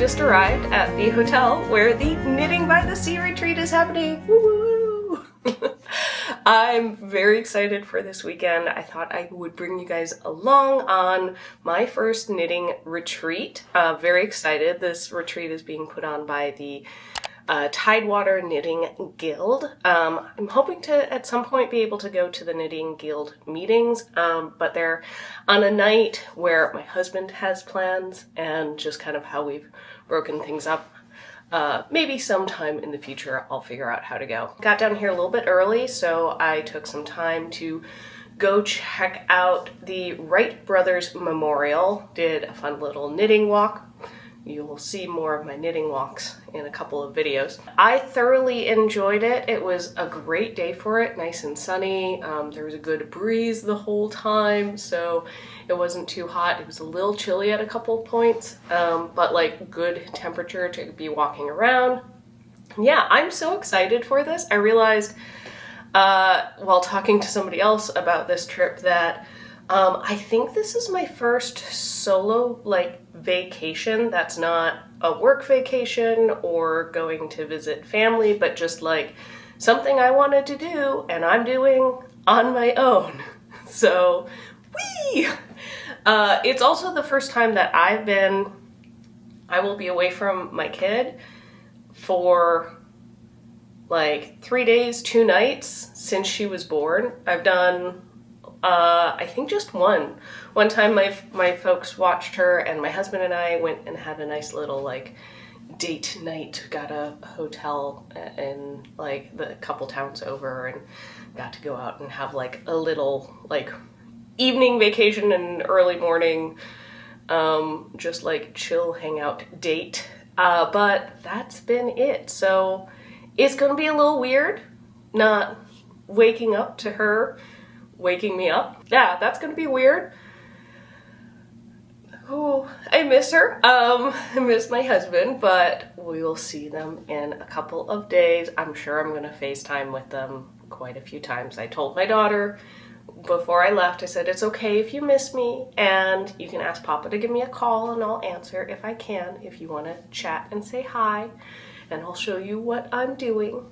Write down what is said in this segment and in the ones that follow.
just arrived at the hotel where the Knitting by the Sea retreat is happening. Woo! I'm very excited for this weekend. I thought I would bring you guys along on my first knitting retreat. Very excited. This retreat is being put on by the Tidewater Knitting Guild. I'm hoping to at some point be able to go to the Knitting Guild meetings, but they're on a night where my husband has plans and just kind of how we've broken things up. Maybe sometime in the future I'll figure out how to go. Got down here a little bit early, so I took some time to go check out the Wright Brothers Memorial. Did a fun little knitting walk. You'll see more of my knitting walks in a couple of videos. I thoroughly enjoyed it. It was a great day for it, nice and sunny. There was a good breeze the whole time, so it wasn't too hot. It was a little chilly at a couple of points, but like good temperature to be walking around. Yeah, I'm so excited for this. I realized while talking to somebody else about this trip that I think this is my first solo vacation that's not a work vacation or going to visit family, but just like something I wanted to do and I'm doing on my own. So, whee! It's also the first time that I will be away from my kid for like 3 days, 2 nights since she was born. I've done I think just one. One time my folks watched her and my husband and I went and had a nice little date night, got a hotel in the couple towns over and got to go out and have a little evening vacation and early morning just chill hangout date. But that's been it. So it's gonna be a little weird not waking up to her waking me up. Yeah, that's gonna be weird. Oh, I miss her. I miss my husband, but we will see them in a couple of days. I'm sure I'm gonna FaceTime with them quite a few times. I told my daughter before I left, I said, it's okay if you miss me, and you can ask Papa to give me a call and I'll answer if I can, if you wanna chat and say hi, and I'll show you what I'm doing.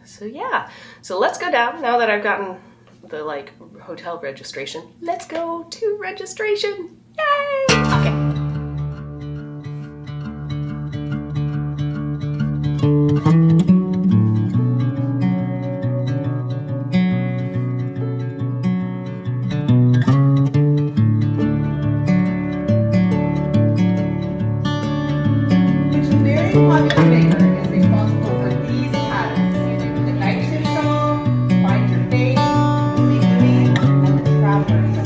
So yeah, so let's go down now that I've gotten the hotel registration. Let's go to registration. Yay! Okay. Which is very popular maker is responsible for these patterns. The night shift shawl, find your fate, and the traveler shawl.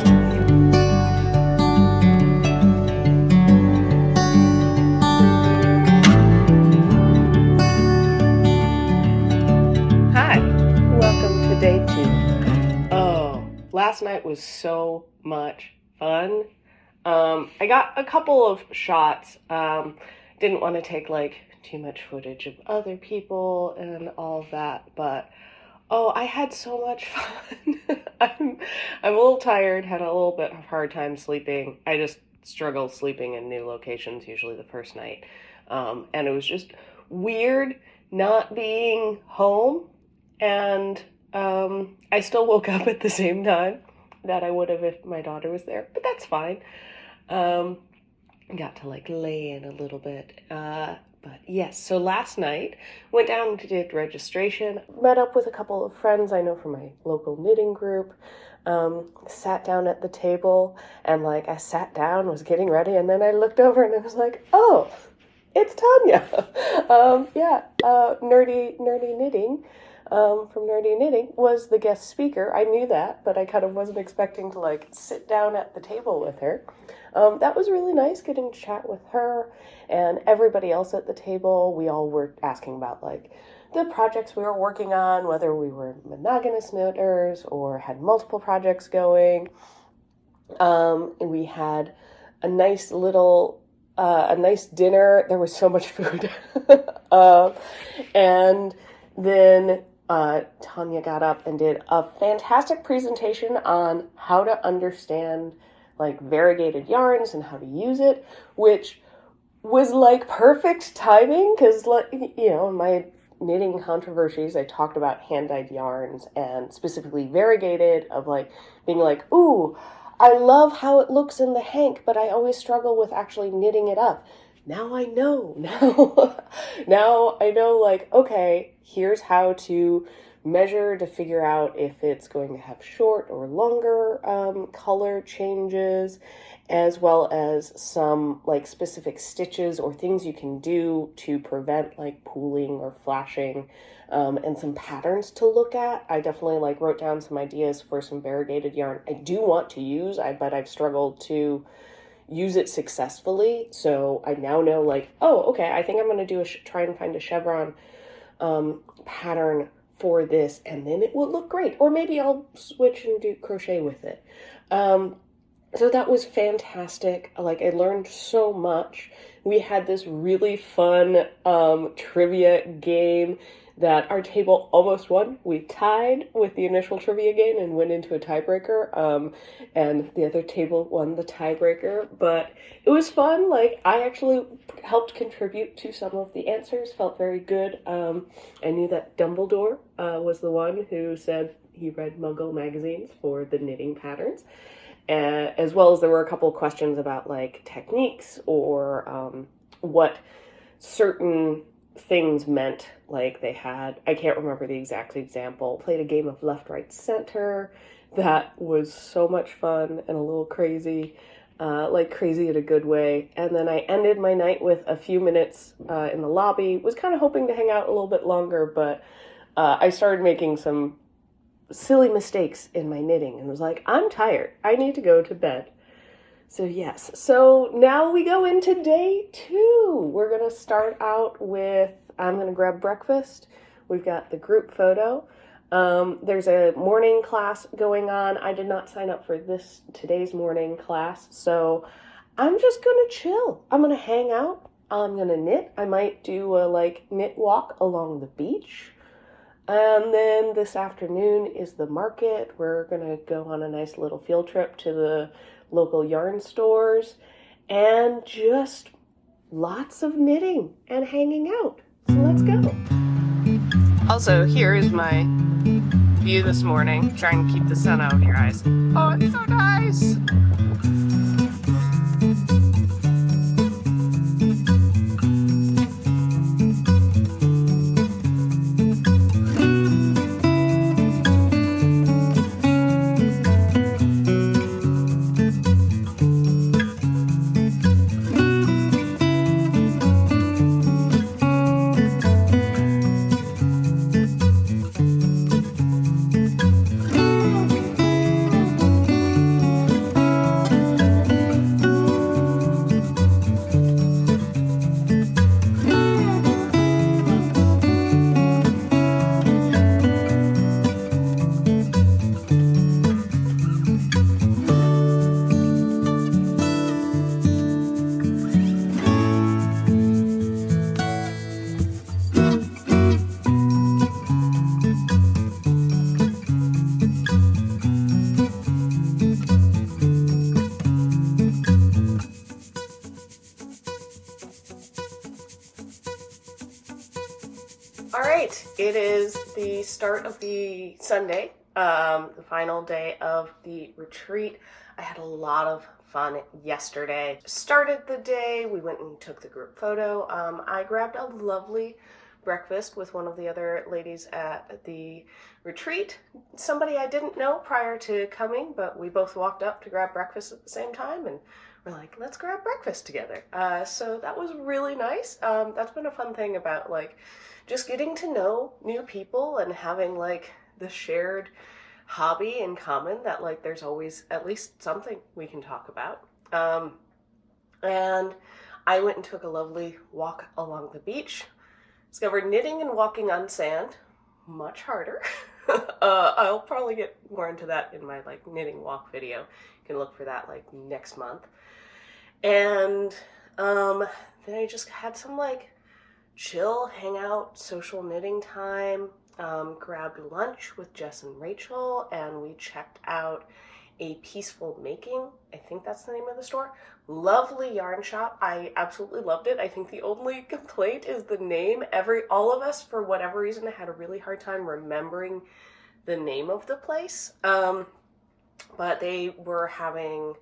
Hi, welcome to day 2. Oh, last night was so much fun. I got a couple of shots. Didn't want to take too much footage of other people and all that, but oh, I had so much fun. I'm a little tired, had a little bit of a hard time sleeping. I just struggle sleeping in new locations, usually the first night. And it was just weird not being home, and I still woke up at the same time that I would have if my daughter was there, but that's fine. Got to lay in a little bit. But yes, so last night, went down and did registration, met up with a couple of friends I know from my local knitting group, sat down at the table, and I sat down, was getting ready, and then I looked over and I was like, oh, it's Tonia. Nerdy Knitting, from Nerdy Knitting was the guest speaker. I knew that, but I kind of wasn't expecting to sit down at the table with her. That was really nice getting to chat with her and everybody else at the table. We all were asking about the projects we were working on, whether we were monogamous knitters or had multiple projects going. And we had a nice dinner. There was so much food. And then Tonia got up and did a fantastic presentation on how to understand variegated yarns and how to use it, which was like perfect timing because, like, you know, in my knitting controversies, I talked about hand-dyed yarns and specifically variegated, of like being like, ooh, I love how it looks in the hank, but I always struggle with actually knitting it up. Now I know. Now I know, like, okay, here's how to measure to figure out if it's going to have short or longer color changes, as well as some like specific stitches or things you can do to prevent like pooling or flashing, and some patterns to look at. I definitely like wrote down some ideas for some variegated yarn I do want to use, but I've struggled to use it successfully. So I now know, like, oh, okay, I think I'm going to do try and find a chevron pattern for this, and then it will look great. Or maybe I'll switch and do crochet with it. So that was fantastic. Like, I learned so much. We had this really fun trivia game that our table almost won. We tied with the initial trivia game and went into a tiebreaker, and the other table won the tiebreaker. But it was fun. Like, I actually helped contribute to some of the answers. Felt very good. I knew that Dumbledore was the one who said he read Muggle magazines for the knitting patterns. As well as there were a couple of questions about like techniques or what certain things meant. Like, they had, I can't remember the exact example, played a game of left, right, center that was so much fun and a little crazy, like crazy in a good way. And then I ended my night with a few minutes in the lobby. Was kind of hoping to hang out a little bit longer, but I started making some silly mistakes in my knitting and was like, I'm tired. I need to go to bed. So yes, so now we go into day 2. We're going to start out with, I'm going to grab breakfast. We've got the group photo. There's a morning class going on. I did not sign up for today's morning class, so I'm just going to chill. I'm going to hang out. I'm going to knit. I might do a like knit walk along the beach. And then this afternoon is the market. We're going to go on a nice little field trip to the local yarn stores and just lots of knitting and hanging out. So let's go. Also, here is my view this morning, trying to keep the sun out of your eyes. Oh, it's so nice. All right, it is the start of the Sunday, the final day of the retreat. I had a lot of fun yesterday. Started the day, we went and took the group photo. I grabbed a lovely breakfast with one of the other ladies at the retreat. Somebody I didn't know prior to coming, but we both walked up to grab breakfast at the same time, and we're like, let's grab breakfast together. So that was really nice. That's been a fun thing about like just getting to know new people and having like the shared hobby in common, that like there's always at least something we can talk about. And I went and took a lovely walk along the beach. Discovered knitting and walking on sand much harder. I'll probably get more into that in my like knitting walk video. You can look for that like next month. And then I just had some like chill, hang out, social knitting time. Grabbed lunch with Jess and Rachel, and we checked out A Peaceful Making. I think that's the name of the store. Lovely yarn shop. I absolutely loved it. I think the only complaint is the name. All of us, for whatever reason, had a really hard time remembering the name of the place. But they were having,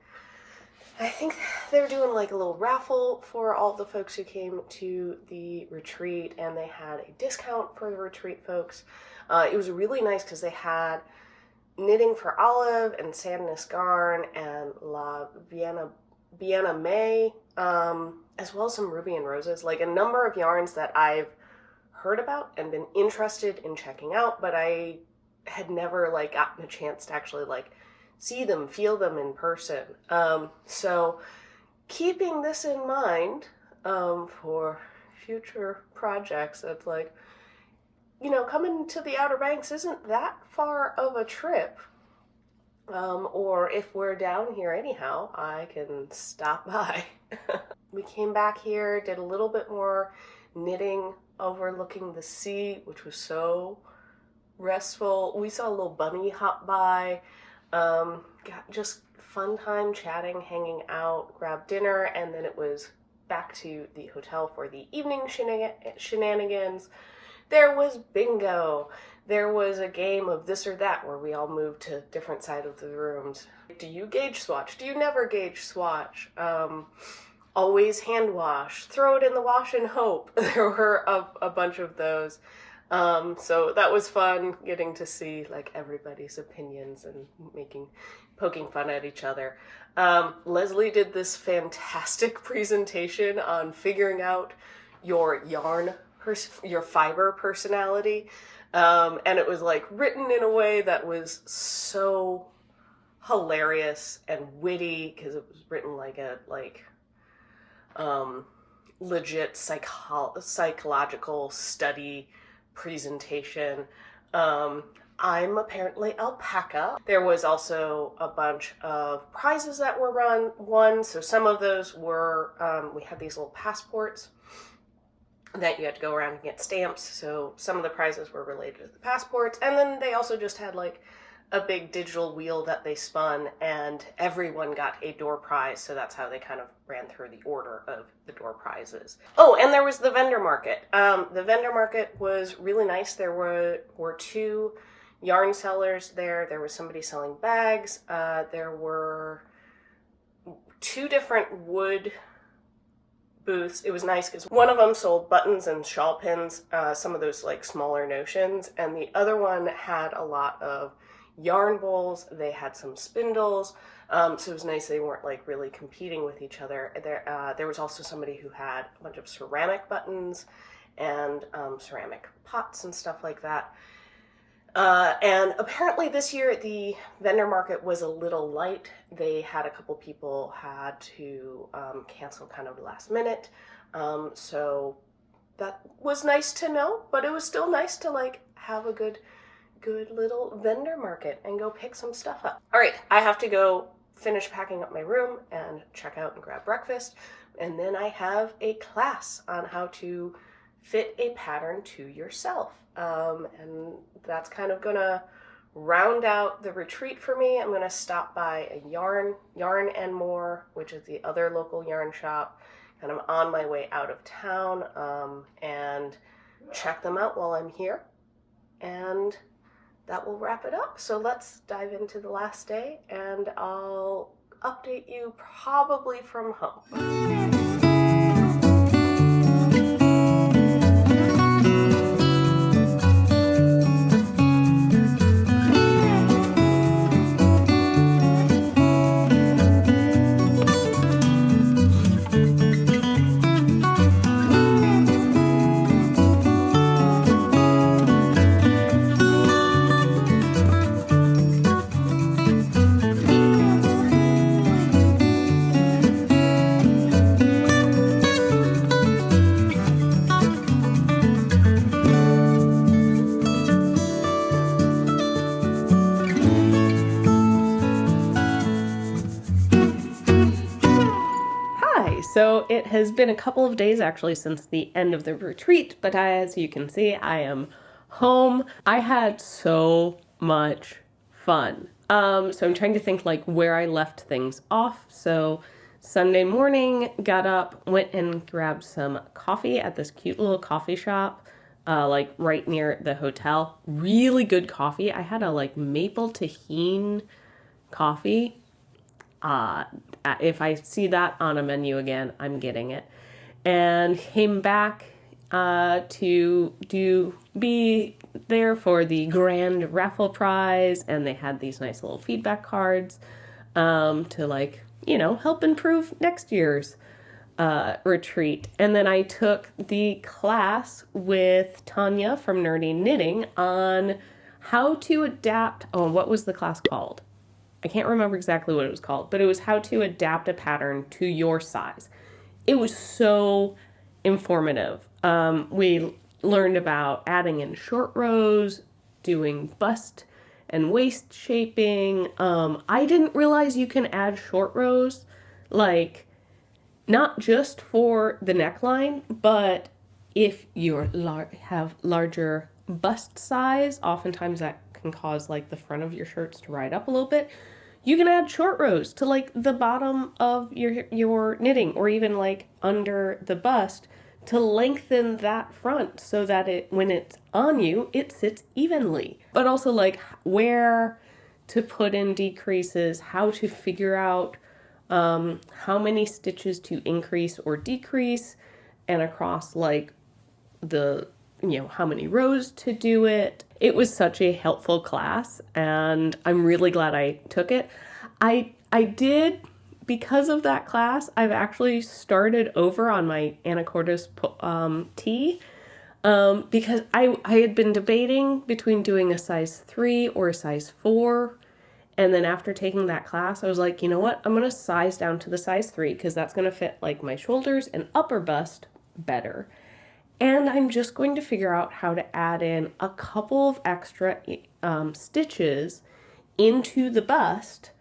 I think they were doing like a little raffle for all the folks who came to the retreat, and they had a discount for the retreat folks. It was really nice because they had Knitting for Olive and Sandness Garn and La Vienna May, as well as some Ruby and Roses, like a number of yarns that I've heard about and been interested in checking out, but I had never like gotten a chance to actually like see them, feel them in person. So keeping this in mind for future projects, it's like, you know, coming to the Outer Banks isn't that far of a trip. Or if we're down here anyhow, I can stop by. We came back here, did a little bit more knitting overlooking the sea, which was so restful. We saw a little bunny hop by. Got just fun time chatting, hanging out, grabbed dinner, and then it was back to the hotel for the evening shenanigans. There was bingo. There was a game of this or that where we all moved to different sides of the rooms. Do you gauge swatch? Do you never gauge swatch? Always hand wash. Throw it in the wash and hope. There were a bunch of those. So that was fun, getting to see like everybody's opinions and poking fun at each other. Leslie did this fantastic presentation on figuring out your your fiber personality. And it was like written in a way that was so hilarious and witty, because it was written like a legit psychological study presentation. I'm apparently alpaca. There was also a bunch of prizes that were won. So some of those were, we had these little passports that you had to go around and get stamps. So some of the prizes were related to the passports. And then they also just had like a big digital wheel that they spun, and everyone got a door prize. So that's how they kind of ran through the order of the door prizes. Oh, and there was the vendor market. The vendor market was really nice. There were two yarn sellers there. There was somebody selling bags. There were two different wood booths. It was nice because one of them sold buttons and shawl pins, some of those like smaller notions, and the other one had a lot of yarn bowls. They had some spindles, so it was nice they weren't like really competing with each other. There was also somebody who had a bunch of ceramic buttons and ceramic pots and stuff like that. And apparently this year the vendor market was a little light. They had a couple people had to cancel kind of last minute. So that was nice to know, but it was still nice to like have a good little vendor market and go pick some stuff up. All right, I have to go finish packing up my room and check out and grab breakfast. And then I have a class on how to fit a pattern to yourself. And that's kind of gonna round out the retreat for me. I'm gonna stop by a Yarn and More, which is the other local yarn shop, kind of on my way out of town, and check them out while I'm here. And that will wrap it up. So let's dive into the last day, and I'll update you probably from home. So it has been a couple of days actually since the end of the retreat, but as you can see, I am home. I had so much fun. So I'm trying to think like where I left things off. So Sunday morning, got up, went and grabbed some coffee at this cute little coffee shop, like right near the hotel. Really good coffee. I had a like maple tahini coffee. If I see that on a menu again, I'm getting it. And came back to be there for the grand raffle prize, and they had these nice little feedback cards to like, you know, help improve next year's retreat. And then I took the class with Tonia from Nerdy Knitting on how to adapt. Oh, what was the class called? I can't remember exactly what it was called, but it was how to adapt a pattern to your size. It was so informative. We learned about adding in short rows, doing bust and waist shaping. I didn't realize you can add short rows, like not just for the neckline, but if you have larger bust size, oftentimes that can cause like the front of your shirts to ride up a little bit. You can add short rows to like the bottom of your knitting, or even like under the bust, to lengthen that front so that when it's on you, it sits evenly. But also like where to put in decreases, how to figure out how many stitches to increase or decrease, and across like the, you know, how many rows to do it. It was such a helpful class, and I'm really glad I took it. I did, because of that class, I've actually started over on my anacortes tee, because I had been debating between doing a size 3 or a size 4. And then after taking that class, I was like, you know what? I'm going to size down to the size 3 because that's going to fit like my shoulders and upper bust better. And I'm just going to figure out how to add in a couple of extra stitches into the bust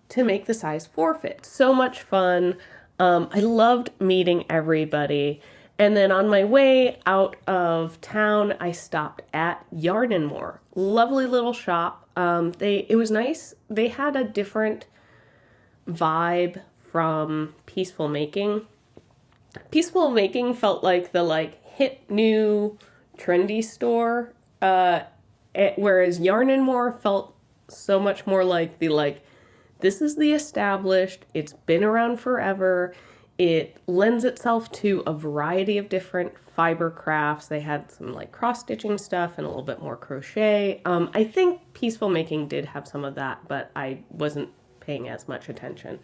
to make the size 4 fit. So much fun. I loved meeting everybody. And then on my way out of town, I stopped at Yarn & More. Lovely little shop. It was nice. They had a different vibe from Peaceful Making. Peaceful Making felt like the like hip new trendy store, whereas Yarn & More felt so much more like the like, this is the established, it's been around forever. It lends itself to a variety of different fiber crafts. They had some like cross-stitching stuff and a little bit more crochet. I think Peaceful Making did have some of that, but I wasn't paying as much attention.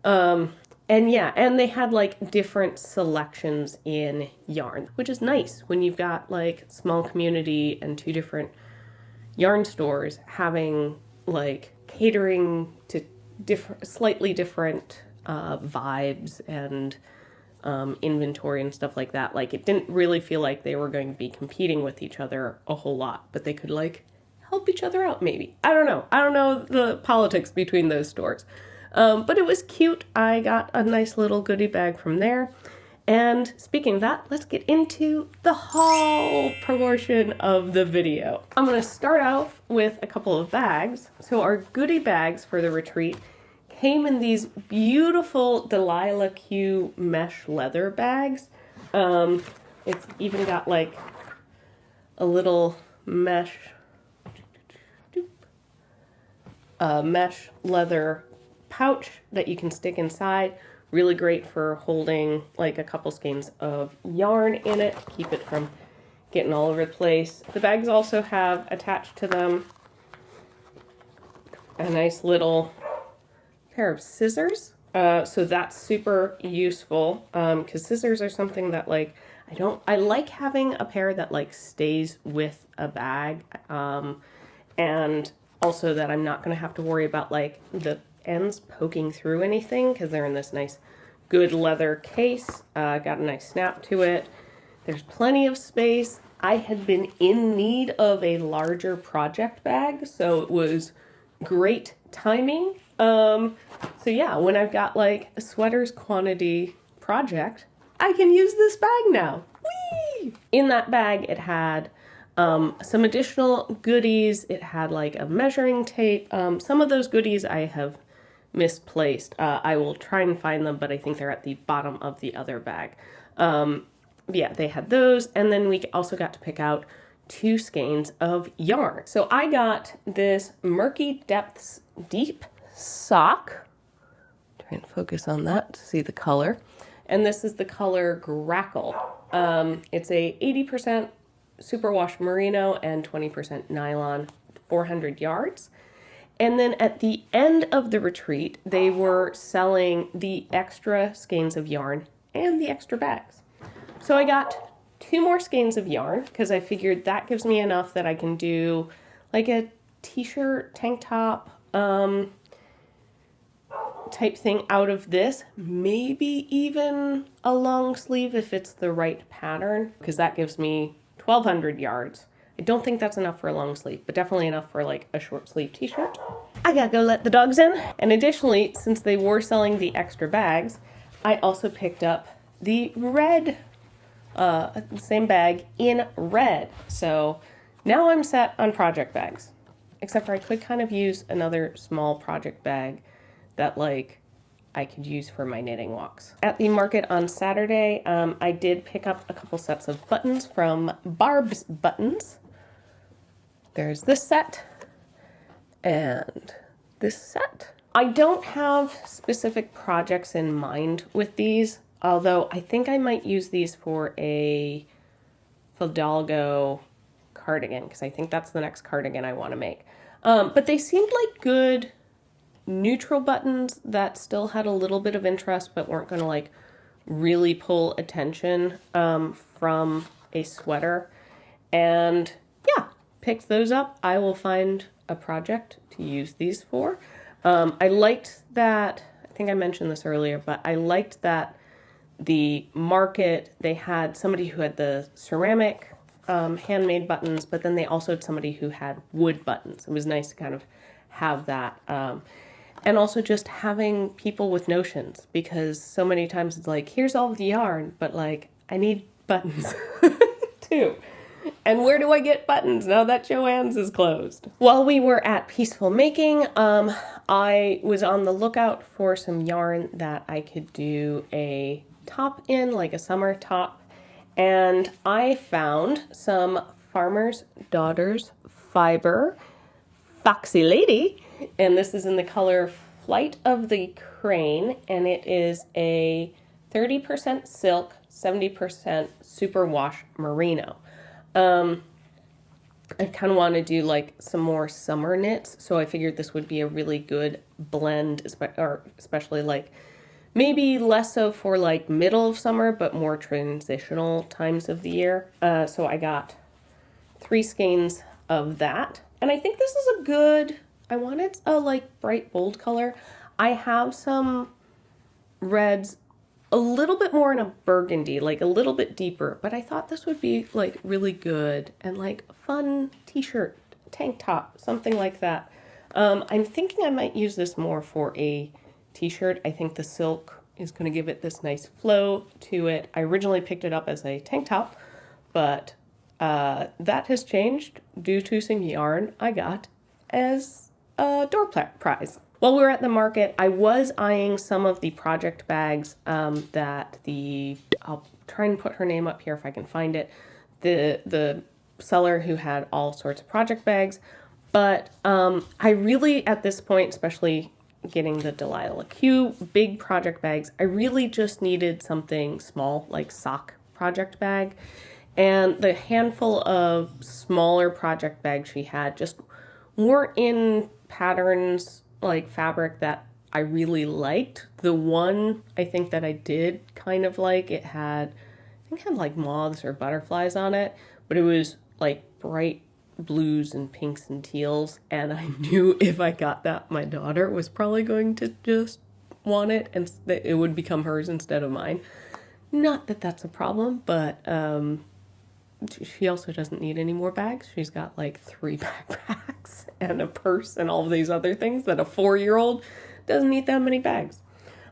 And they had like different selections in yarn, which is nice when you've got like small community and 2 different yarn stores having like catering to slightly different vibes and inventory and stuff like that. Like it didn't really feel like they were going to be competing with each other a whole lot, but they could like help each other out maybe. I don't know the politics between those stores. But it was cute. I got a nice little goodie bag from there. And speaking of that, let's get into the haul portion of the video. I'm going to start off with a couple of bags. So our goodie bags for the retreat came in these beautiful Delilah Q mesh leather bags. It's even got like a little mesh leather pouch that you can stick inside. Really great for holding like a couple skeins of yarn in it, keep it from getting all over the place. The bags also have attached to them a nice little pair of scissors. So that's super useful because scissors are something that like I like having a pair that like stays with a bag, and also that I'm not going to have to worry about like the ends poking through anything because they're in this nice good leather case. Got a nice snap to it. There's plenty of space. I had been in need of a larger project bag, so it was great timing. So yeah, when I've got like a sweaters quantity project, I can use this bag now. Whee! In that bag, it had Some additional goodies. It had like a measuring tape. Some of those goodies I have misplaced. I will try and find them, but I think they're at the bottom of the other bag. Yeah, they had those. And then we also got to pick out 2 skeins of yarn. So I got this Murky Depths Deep sock. Try and focus on that to see the color. And this is the color Grackle. It's a 80% superwash merino and 20% nylon, 400 yards. And then at the end of the retreat, they were selling the extra skeins of yarn and the extra bags. So I got 2 more skeins of yarn because I figured that gives me enough that I can do like a t-shirt, tank top, type thing out of this. Maybe even a long sleeve if it's the right pattern, because that gives me 1,200 yards. I don't think that's enough for a long sleeve, but definitely enough for like a short sleeve t-shirt. I gotta go let the dogs in. And additionally, since they were selling the extra bags, I also picked up the red, same bag in red. So now I'm set on project bags, except for I could kind of use another small project bag that like I could use for my knitting walks. At the market on Saturday, I did pick up a couple sets of buttons from Barb's Buttons. There's this set and this set. I don't have specific projects in mind with these, although I think I might use these for a Fidalgo cardigan, because I think that's the next cardigan I want to make. But they seemed like good neutral buttons that still had a little bit of interest but weren't going to like really pull attention from a sweater. And yeah, picked those up. I will find a project to use these for. I liked that, I think I mentioned this earlier, but I liked that the market, they had somebody who had the ceramic handmade buttons, but then they also had somebody who had wood buttons. It was nice to kind of have that. And also just having people with notions, because so many times it's like, here's all the yarn, but like, I need buttons too. And where do I get buttons now that Joann's is closed? While we were at Peaceful Making, I was on the lookout for some yarn that I could do a top in, like a summer top. And I found some Farmer's Daughters fiber Foxy Lady. And this is in the color Flight of the Crane. And it is a 30% silk, 70% superwash merino. I kind of want to do like some more summer knits, so I figured this would be a really good blend, especially like maybe less so for like middle of summer, but more transitional times of the year. So I got 3 skeins of that, and I think this is a good, I wanted a like bright bold color. I have some reds a little bit more in a burgundy, like a little bit deeper, but I thought this would be like really good and like fun t-shirt, tank top, something like that. I'm thinking I might use this more for a t-shirt. I think the silk is going to give it this nice flow to it. I originally picked it up as a tank top, but that has changed due to some yarn I got as a door prize. While we were at the market, I was eyeing some of the project bags that I'll try and put her name up here if I can find it, the seller who had all sorts of project bags. But I really, at this point, especially getting the Delilah Q big project bags, I really just needed something small, like sock project bag. And the handful of smaller project bags she had just weren't in patterns like fabric that I really liked. The one I think that I did kind of like, it had like moths or butterflies on it, but it was like bright blues and pinks and teals, and I knew if I got that, my daughter was probably going to just want it and it would become hers instead of mine. Not that that's a problem, but she also doesn't need any more bags. She's got like 3 backpacks and a purse and all of these other things that a 4-year-old doesn't need that many bags.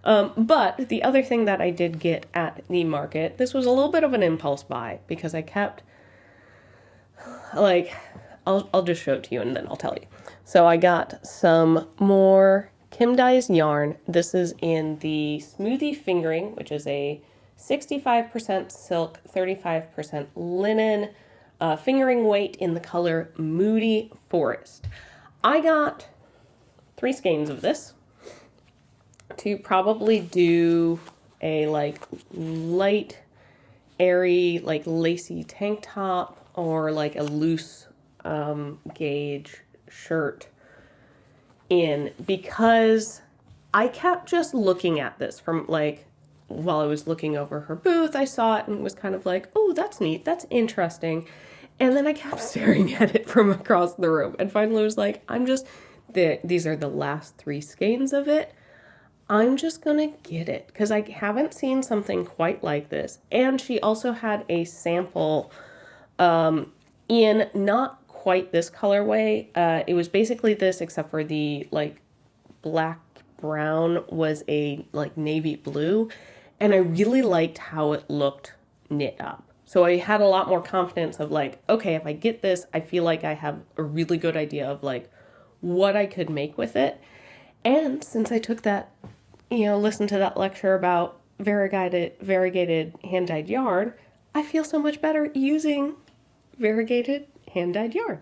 But the other thing that I did get at the market, this was a little bit of an impulse buy because I kept like, I'll just show it to you and then I'll tell you. So I got some more Kim Dye's yarn. This is in the Smoothie Fingering, which is a 65% silk, 35% linen, fingering weight in the color Moody Forest. I got 3 skeins of this to probably do a like light, airy, like lacy tank top or like a loose gauge shirt in, because I kept just looking at this from like, while I was looking over her booth, I saw it and was kind of like, oh, that's neat, that's interesting. And then I kept staring at it from across the room and finally was like, these are the last 3 skeins of it. I'm just gonna get it because I haven't seen something quite like this. And she also had a sample in not quite this colorway. It was basically this, except for the like black brown was a like navy blue, and I really liked how it looked knit up. So I had a lot more confidence of like, okay, if I get this, I feel like I have a really good idea of like what I could make with it. And since I took that, listened to that lecture about variegated hand-dyed yarn, I feel so much better using variegated hand-dyed yarn.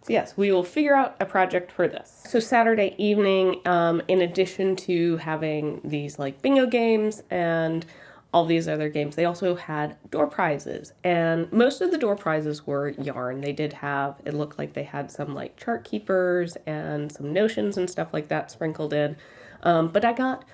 So yes, we will figure out a project for this. So Saturday evening, in addition to having these like bingo games and all these other games, they also had door prizes. And most of the door prizes were yarn. They did have, it looked like they had some like chart keepers and some notions and stuff like that sprinkled in. But I got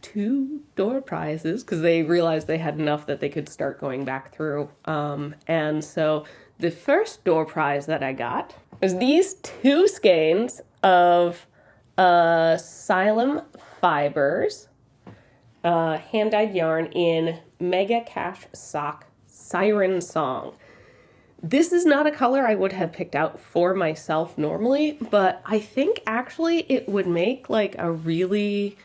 2 door prizes because they realized they had enough that they could start going back through. And so the first door prize that I got was these 2 skeins of Asylum Fibers hand-dyed yarn in Mega Cash Sock Siren Song. This is not a color I would have picked out for myself normally, but I think actually it would make like a really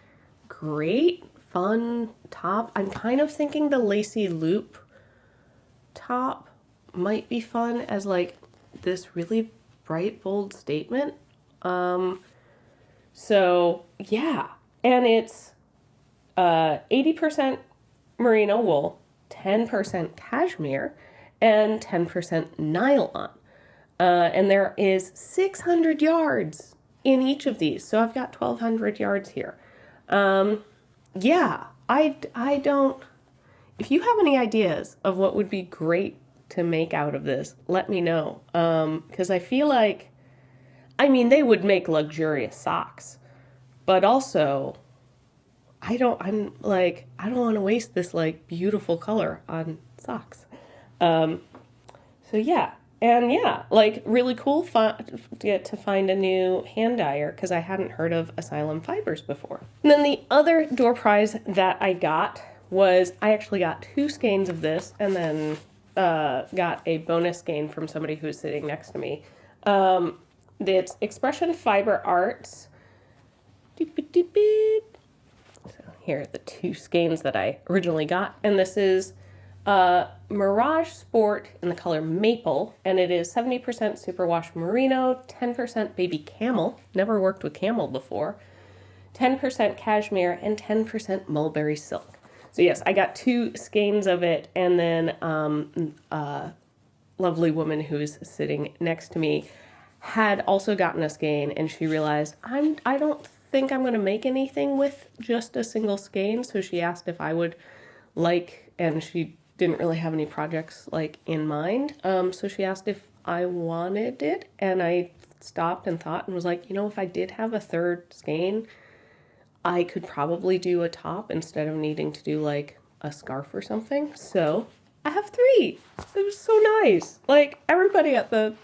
great, fun top. I'm kind of thinking the lacy loop top might be fun as like this really bright, bold statement. So yeah, and it's 80% merino wool, 10% cashmere, and 10% nylon. And there is 600 yards in each of these. So I've got 1,200 yards here. Yeah, I don't, if you have any ideas of what would be great to make out of this, let me know. Because I feel like, they would make luxurious socks, but also I don't want to waste this like beautiful color on socks. So yeah, and yeah, like really cool to find a new hand dyer because I hadn't heard of Asylum Fibers before. And then the other door prize that I got was, I actually got 2 skeins of this and then got a bonus skein from somebody who's sitting next to me. It's Expression Fiber Arts. So here are the 2 skeins that I originally got, and this is Mirage Sport in the color Maple, and it is 70% superwash merino, 10% baby camel, never worked with camel before, 10% cashmere, and 10% mulberry silk. So yes, I got 2 skeins of it, and then a lovely woman who is sitting next to me had also gotten a skein, and she realized, I don't think I'm going to make anything with just a single skein, so she asked if I would like, and she didn't really have any projects like in mind, so she asked if I wanted it, and I stopped and thought and was like, if I did have a 3rd skein, I could probably do a top instead of needing to do like a scarf or something. So I have 3. It was so nice. Like everybody at the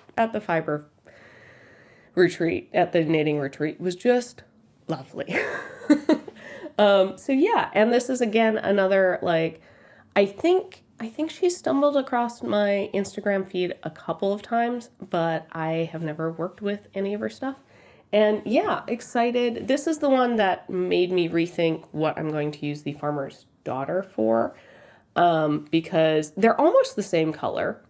fiber retreat, at the knitting retreat, was just lovely. So yeah, and this is again another like, I think she stumbled across my Instagram feed a couple of times, but I have never worked with any of her stuff. And yeah, excited. This is the one that made me rethink what I'm going to use the Farmer's Daughter for, because they're almost the same color.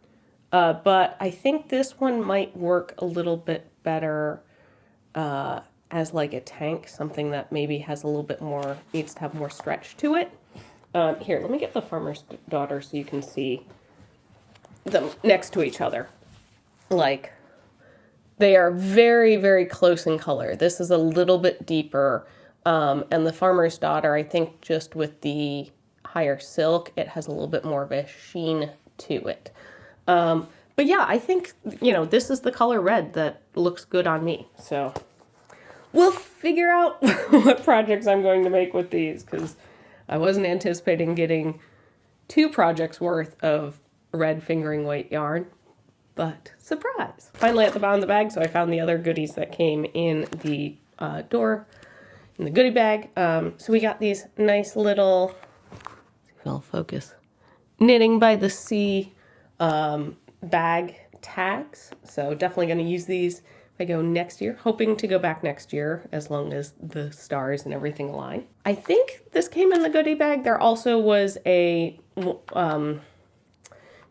But I think this one might work a little bit better as like a tank, something that maybe has a little bit more, needs to have more stretch to it. Here, let me get the farmer's daughter so you can see them next to each other. Like, they are very, very close in color. This is a little bit deeper. And the farmer's daughter, I think just with the higher silk, it has a little bit more of a sheen to it. But yeah, I think, this is the color red that looks good on me. So we'll figure out what projects I'm going to make with these, because I wasn't anticipating getting 2 projects worth of red fingering weight yarn, but surprise. Finally at the bottom of the bag, so I found the other goodies that came in the door, in the goodie bag. So we got these nice little, if I'll focus, Knitting by the Sea bag tags. So definitely going to use these if I go next year, hoping to go back next year as long as the stars and everything align. I think this came in the goodie bag. There also was a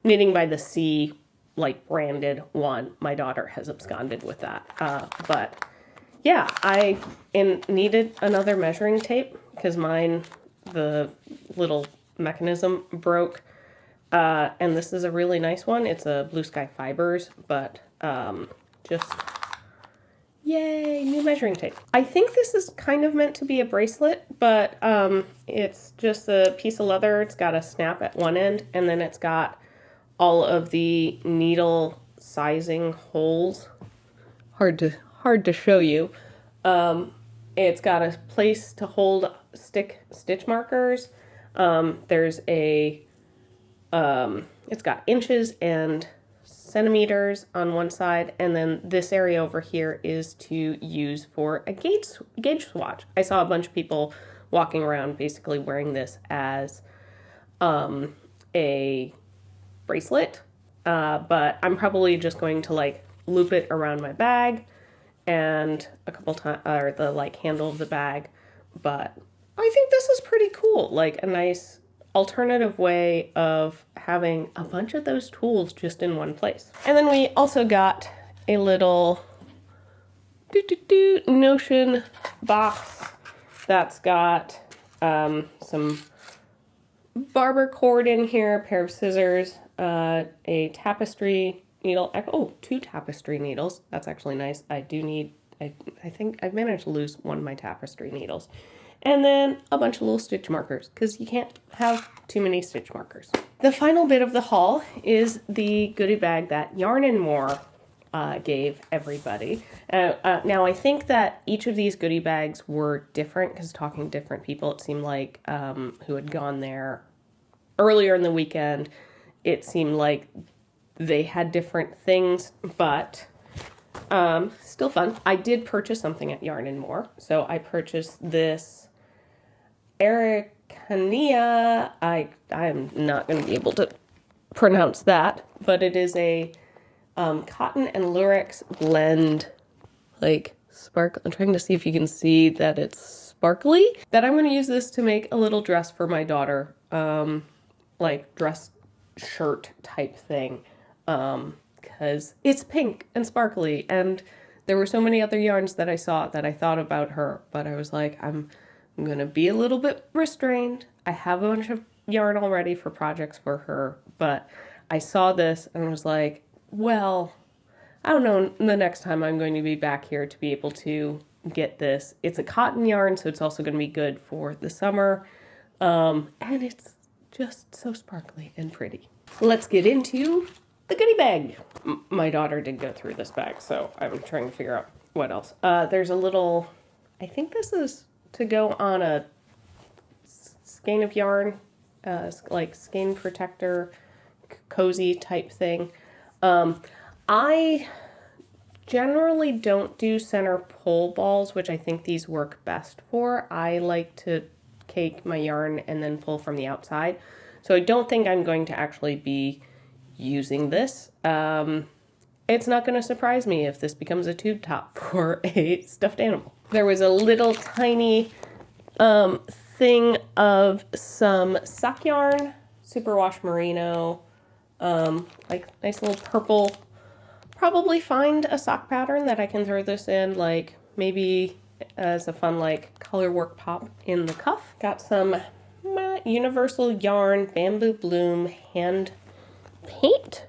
Knitting by the Sea like branded one. My daughter has absconded with that. But yeah, I needed another measuring tape because mine, the little mechanism broke. And this is a really nice one. It's a Blue Sky Fibers, but just yay, new measuring tape. I think this is kind of meant to be a bracelet, but it's just a piece of leather. It's got a snap at one end, and then it's got all of the needle sizing holes. Hard to show you. It's got a place to hold stitch markers. There's a it's got inches and centimeters on one side, and then this area over here is to use for a gauge swatch. I saw a bunch of people walking around basically wearing this as a bracelet, but I'm probably just going to like loop it around my bag and a couple times, or the like handle of the bag. But I think this is pretty cool, like a nice alternative way of having a bunch of those tools just in one place. And then we also got a little Notion box that's got some barber cord in here, a pair of scissors, a tapestry needle. Oh, 2 tapestry needles. That's actually nice. I think I've managed to lose one of my tapestry needles. And then a bunch of little stitch markers, because you can't have too many stitch markers. The final bit of the haul is the goodie bag that Yarn & More gave everybody. Now, I think that each of these goodie bags were different, because talking to different people, it seemed like who had gone there earlier in the weekend, it seemed like they had different things, but still fun. I did purchase something at Yarn & More. So I purchased this Araucania, I am not going to be able to pronounce that, but it is a cotton and lurex blend, like sparkle. I'm trying to see if you can see that it's sparkly. That I'm going to use this to make a little dress for my daughter, like dress shirt type thing, because it's pink and sparkly, and there were so many other yarns that I saw that I thought about her, but I was like, I'm going to be a little bit restrained. I have a bunch of yarn already for projects for her, but I saw this and was like, well, I don't know the next time I'm going to be back here to be able to get this. It's a cotton yarn, so it's also going to be good for the summer, and it's just so sparkly and pretty. Let's get into the goodie bag. My daughter did go through this bag, so I'm trying to figure out what else. There's a little, I think this is to go on a skein of yarn, like skein protector, cozy type thing. I generally don't do center pole balls, which I think these work best for. I like to cake my yarn and then pull from the outside. So I don't think I'm going to actually be using this. It's not going to surprise me if this becomes a tube top for a stuffed animal. There was a little tiny thing of some sock yarn, superwash merino, like nice little purple. Probably find a sock pattern that I can throw this in, like maybe as a fun like color work pop in the cuff. Got some Universal Yarn Bamboo Bloom hand paint.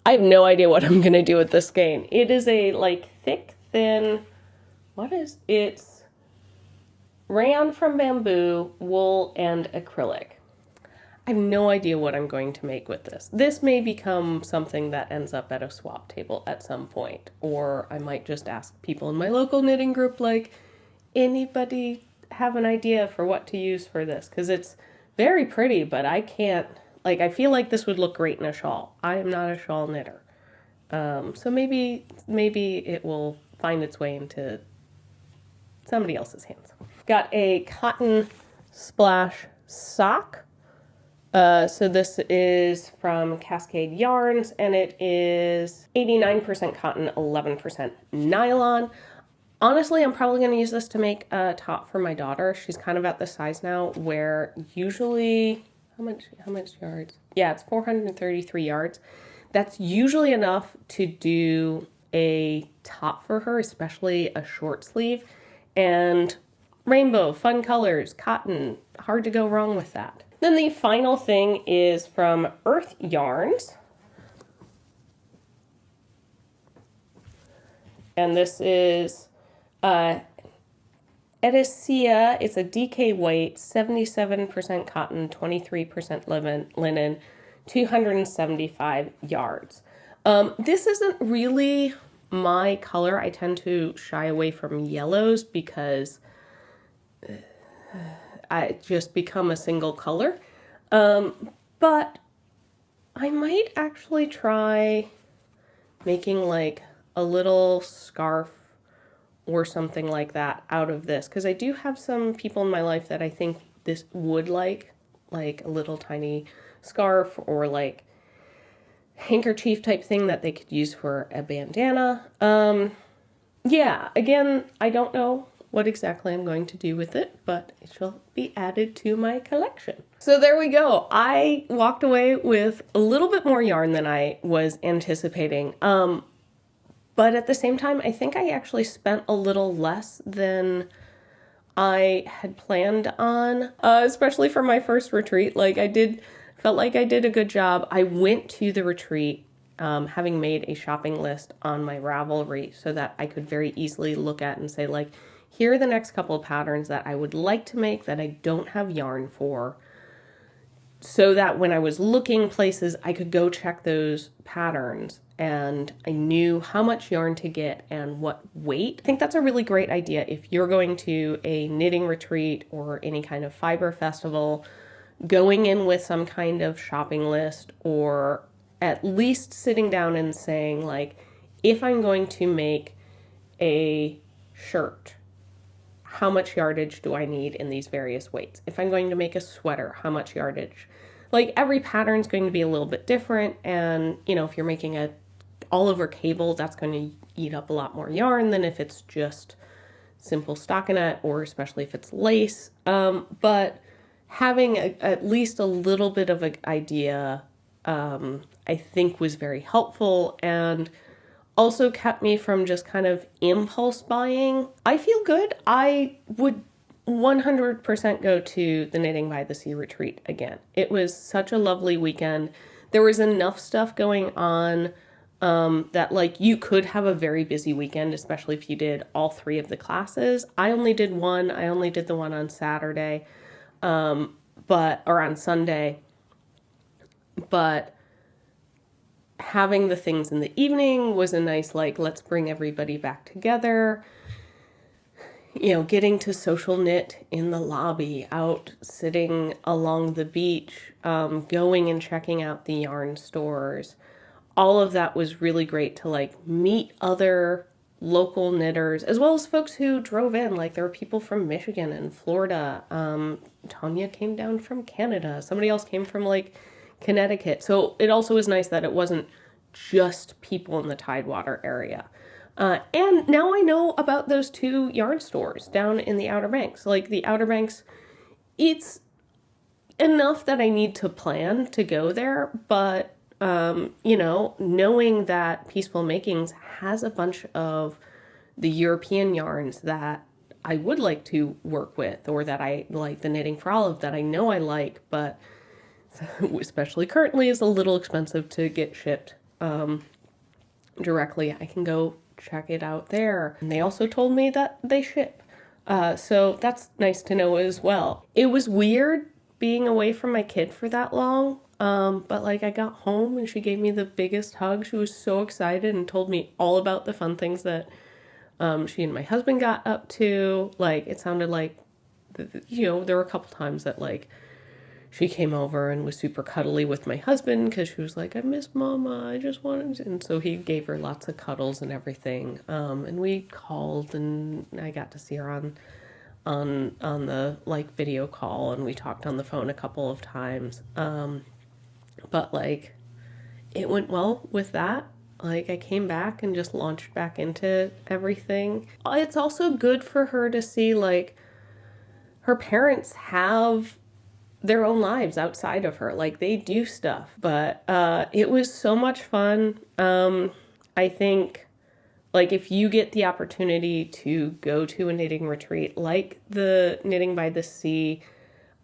I have no idea what I'm gonna do with this skein. It is a like thick, thin, it's rayon from bamboo, wool, and acrylic. I have no idea what I'm going to make with this. This may become something that ends up at a swap table at some point, or I might just ask people in my local knitting group, like, anybody have an idea for what to use for this? Because it's very pretty, but I can't, like, I feel like this would look great in a shawl. I am not a shawl knitter. So maybe it will find its way into somebody else's hands. Got a cotton splash sock. So this is from Cascade Yarns, and it is 89% cotton, 11% nylon. Honestly, I'm probably going to use this to make a top for my daughter. She's kind of at the size now where usually, how much yards? Yeah, it's 433 yards. That's usually enough to do a top for her, especially a short sleeve. And rainbow, fun colors, cotton, hard to go wrong with that. Then the final thing is from Earth Yarns. And this is Edicea. It's a DK weight, 77% cotton, 23% linen, 275 yards. This isn't really my color. I tend to shy away from yellows because I just become a single color. But I might actually try making like a little scarf or something like that out of this, because I do have some people in my life that I think this would like a little tiny scarf or like handkerchief type thing that they could use for a bandana. Yeah, again, I don't know what exactly I'm going to do with it, but it shall be added to my collection. So there we go. I walked away with a little bit more yarn than I was anticipating. But at the same time, I think I actually spent a little less than I had planned on, especially for my first retreat. Felt like I did a good job. I went to the retreat having made a shopping list on my Ravelry so that I could very easily look at and say, like, here are the next couple of patterns that I would like to make that I don't have yarn for, so that when I was looking places, I could go check those patterns and I knew how much yarn to get and what weight. I think that's a really great idea if you're going to a knitting retreat or any kind of fiber festival, going in with some kind of shopping list, or at least sitting down and saying, like, if I'm going to make a shirt, how much yardage do I need in these various weights? If I'm going to make a sweater, how much yardage? Like, every pattern's going to be a little bit different, and, you know, if you're making a all over cable, that's going to eat up a lot more yarn than if it's just simple stockinette, or especially if it's lace. But having at least a little bit of an idea, I think was very helpful, and also kept me from just kind of impulse buying. I feel good. I would 100% go to the Knitting by the Sea retreat again. It was such a lovely weekend. There was enough stuff going on that, like, you could have a very busy weekend, especially if you did all three of the classes. I only did one. I only did the one on Saturday, or on Sunday. But having the things in the evening was a nice, like, let's bring everybody back together. You know, getting to social knit in the lobby, out sitting along the beach, going and checking out the yarn stores. All of that was really great to, like, meet other local knitters, as well as folks who drove in. Like, there were people from Michigan and Florida. Tonia came down from Canada. Somebody else came from, like, Connecticut. So it also was nice that it wasn't just people in the Tidewater area. And now I know about those two yarn stores down in the Outer Banks. Like, the Outer Banks, it's enough that I need to plan to go there, but you know, knowing that Peaceful Makings has a bunch of the European yarns that I would like to work with, or that I like, the Knitting for Olive that I know I like, but especially currently is a little expensive to get shipped directly. I can go check it out there. And they also told me that they ship. So that's nice to know as well. It was weird being away from my kid for that long. But like, I got home and she gave me the biggest hug. She was so excited and told me all about the fun things that she and my husband got up to. Like, it sounded like, you know, there were a couple times that like she came over and was super cuddly with my husband because she was like, I miss Mama, I just wanted to. And so he gave her lots of cuddles and everything. And we called and I got to see her on the like video call, and we talked on the phone a couple of times. But like, it went well with that. Like, I came back and just launched back into everything. It's also good for her to see like her parents have their own lives outside of her. Like, they do stuff. But it was so much fun. I think, like, if you get the opportunity to go to a knitting retreat like the Knitting by the Sea,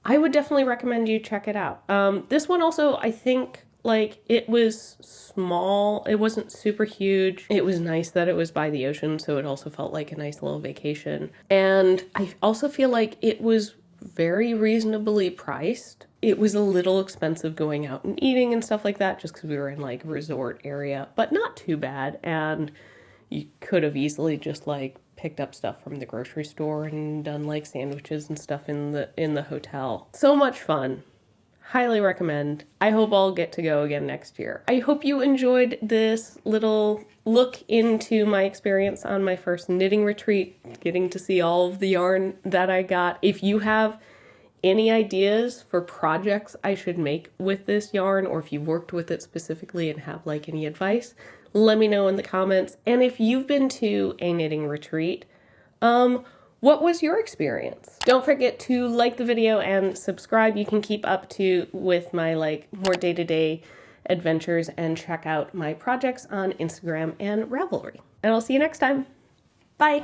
I would definitely recommend you check it out. This one also, I think, like, it was small. It wasn't super huge. It was nice that it was by the ocean, so it also felt like a nice little vacation. And I also feel like it was very reasonably priced. It was a little expensive going out and eating and stuff like that, just because we were in like resort area, but not too bad. And you could have easily just like picked up stuff from the grocery store and done like sandwiches and stuff in the hotel. So much fun. Highly recommend. I hope I'll get to go again next year. I hope you enjoyed this little look into my experience on my first knitting retreat, getting to see all of the yarn that I got. If you have any ideas for projects I should make with this yarn, or if you worked with it specifically and have like any advice, let me know in the comments. And if you've been to a knitting retreat, what was your experience? Don't forget to like the video and subscribe. You can keep up to with my like more day-to-day adventures and check out my projects on Instagram and Ravelry. And I'll see you next time. Bye.